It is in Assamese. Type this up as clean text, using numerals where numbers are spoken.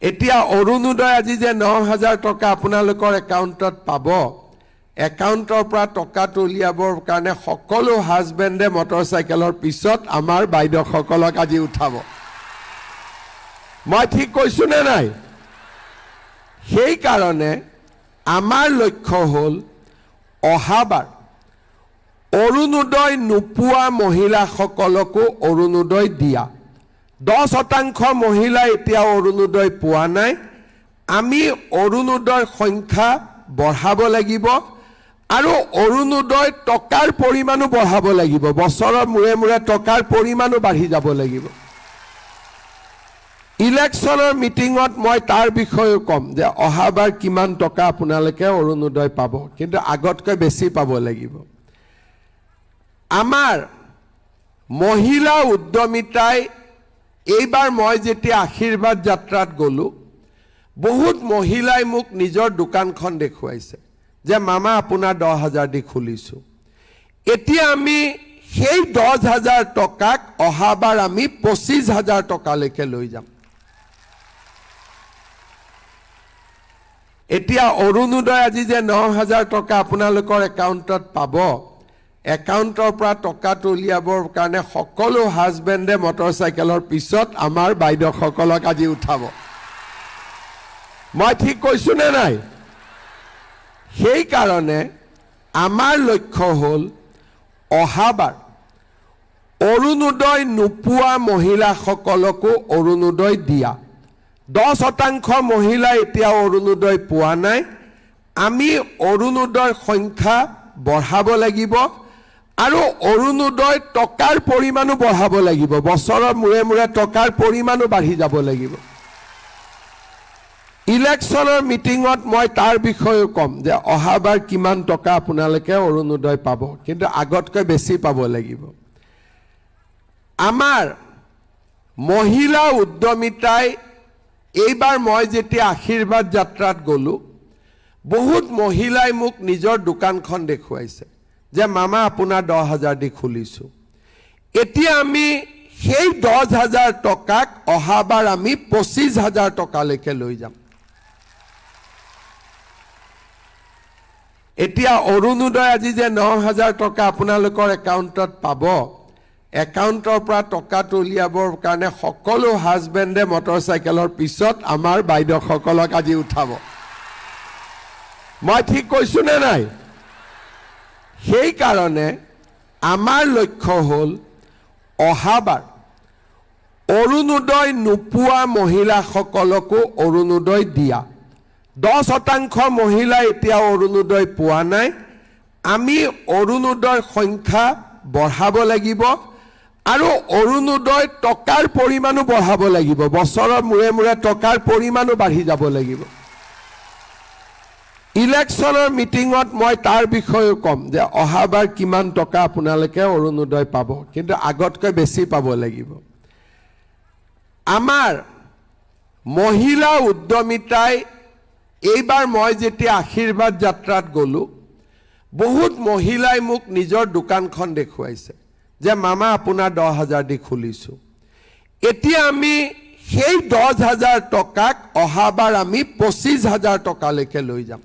এতিয়া অৰুণোদয় আজি যে ৯,০০০ টকা আপোনালোকৰ একাউণ্টত পাব, একাউণ্টৰ পৰা টকাটো উলিয়াবৰ কাৰণে সকলো হাজবেণ্ডে মটৰচাইকেলৰ পিছত আমাৰ বাইদেউসকলক আজি উঠাব। মই ঠিক কৈছো নে নাই? সেইকাৰণে আমাৰ লক্ষ্য হ'ল অহাবাৰ অৰুণোদয় নোপোৱা মহিলাসকলকো অৰুণোদয় দিয়া। 10% মহিলা এতিয়া অৰুণোদয় পোৱা নাই। আমি অৰুণোদয়ৰ সংখ্যা বঢ়াব লাগিব আৰু অৰুণোদয় টকাৰ পৰিমাণো বঢ়াব লাগিব। বছৰৰ মূৰে মূৰে টকাৰ পৰিমাণো বাঢ়ি যাব লাগিব। ইলেকশ্যনৰ মিটিঙত মই তাৰ বিষয়েও ক'ম যে অহাবাৰ কিমান টকা আপোনালোকে অৰুণোদয় পাব, কিন্তু আগতকৈ বেছি পাব লাগিব। আমাৰ মহিলা উদ্যমিতাই এইবাৰ মই যেতিয়া আশীৰ্বাদ যাত্ৰাত গ'লো, বহুত মহিলাই মোক নিজৰ দোকানখন দেখুৱাইছে যে মামা আপোনাৰ 10,000 দি খুলিছোঁ। এতিয়া আমি সেই 10,000 টকাক অহাবাৰ আমি 25,000 টকালৈকে লৈ যাম। এতিয়া অৰুণোদয় আজি যে 9,000 টকা আপোনালোকৰ একাউণ্টত পাব, একাউণ্টৰ পৰা টকাটো উলিয়াবৰ কাৰণে সকলো হাজবেণ্ডে মটৰচাইকেলৰ পিছত আমাৰ বাইদেউসকলক আজি উঠাব। মই ঠিক কৈছো নে নাই? সেইকাৰণে আমাৰ লক্ষ্য হ'ল অহাবাৰ অৰুণোদয় নোপোৱা মহিলাসকলকো অৰুণোদয় দিয়া। 10% মহিলা এতিয়া অৰুণোদয় পোৱা নাই। আমি অৰুণোদয়ৰ সংখ্যা বঢ়াব লাগিব আৰু অৰুণোদয় টকাৰ পৰিমাণো বঢ়াব লাগিব। বছৰৰ মূৰে মূৰে টকাৰ পৰিমাণো বাঢ়ি যাব লাগিব। ইলেকশ্যনৰ মিটিঙত মই তাৰ বিষয়েও ক'ম যে অহাবাৰ কিমান টকা আপোনালোকে অৰুণোদয় পাব, কিন্তু আগতকৈ বেছি পাব লাগিব। আমাৰ মহিলা উদ্যমিতাই এইবাৰ মই যেতিয়া আশীৰ্বাদ যাত্ৰাত গ'লো, বহুত মহিলাই মোক নিজৰ দোকানখন দেখুৱাইছে যে মামা আপোনাৰ 10,000 দি খুলিছোঁ। এতিয়া আমি সেই 10,000 টকাক অহাবাৰ আমি 25,000 টকালৈকে লৈ যাম। এতিয়া অৰুণোদয় আজি যে 9,000 টকা আপোনালোকৰ একাউণ্টত পাব, একাউণ্টৰ পৰা টকাটো উলিয়াবৰ কাৰণে সকলো হাজবেণ্ডে মটৰচাইকেলৰ পিছত আমাৰ বাইদেউসকলক আজি উঠাব। মই ঠিক কৈছো নে নাই? সেইকাৰণে আমাৰ লক্ষ্য হ'ল অহাবাৰ অৰুণোদয় নোপোৱা মহিলাসকলকো অৰুণোদয় দিয়া। 10% মহিলা এতিয়া অৰুণোদয় পোৱা নাই। আমি অৰুণোদয়ৰ সংখ্যা বঢ়াব লাগিব আৰু অৰুণোদয় টকাৰ পৰিমাণো বঢ়াব লাগিব। বছৰৰ মূৰে মূৰে টকাৰ পৰিমাণো বাঢ়ি যাব লাগিব। ইলেকশ্যনৰ মিটিঙত মই তাৰ বিষয়েও ক'ম যে অহাবাৰ কিমান টকা আপোনালোকে অৰুণোদয় পাব, কিন্তু আগতকৈ বেছি পাব লাগিব। আমাৰ মহিলা উদ্যমিতাই এইবাৰ মই যেতিয়া আশীৰ্বাদ যাত্ৰাত গ'লো, বহুত মহিলাই মোক নিজৰ দোকানখন দেখুৱাইছে যে মামা আপোনাৰ 10,000 দি খুলিছোঁ। এতিয়া আমি সেই 10,000 টকাক অহাবাৰ আমি 25,000 টকালৈকে লৈ যাম।